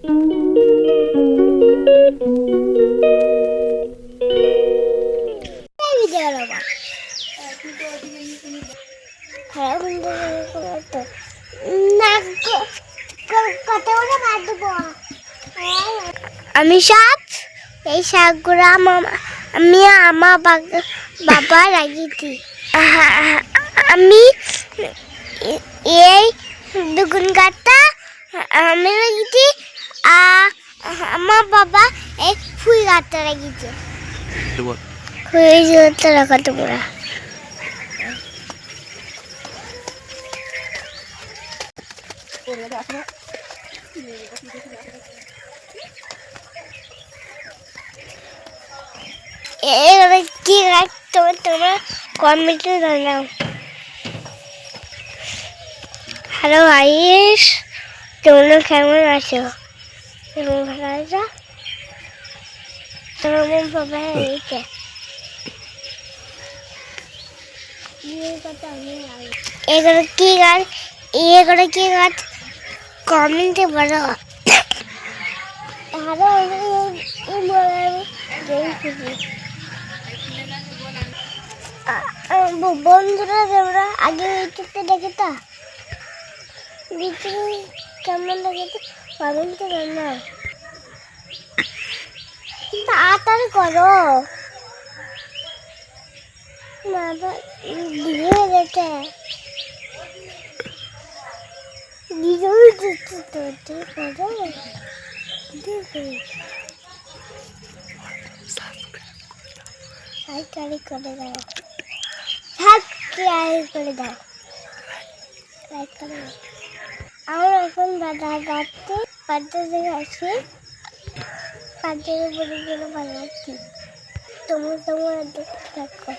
আমি শাক, এই শাকগুলো আমি আমার বাবা লাগিয়েছি। আমি এই বেগুন গাছটা আমি লাগিয়েছি, আর আমার বাবা এই ফুল গাছটা লাগিয়েছে। রাখা তোমরা কি গাছ তোমরা কমেন্টে জানাও। হ্যালো গাইস, তোমরা কেমন আছো? কেমন ভালো আছো? তোমার বাবা এইটা এগুলো কি গাছ? এগুলো কি গাছ কমেন্টে বলো। বন্ধুরা তোমরা আগে ইউটিউবে দেখে কেমন লাগে কমেন্টে জানাও। তাড়াতাড়ি করো, দিয়ে গেছে করে দাও, করে দাও। আমার এখন দাদা যাচ্ছে পাঁচটা থেকে আসি, পাঁচটার উপরে গেলে ভালো লাগছে। তোমার দেখতে থাকো।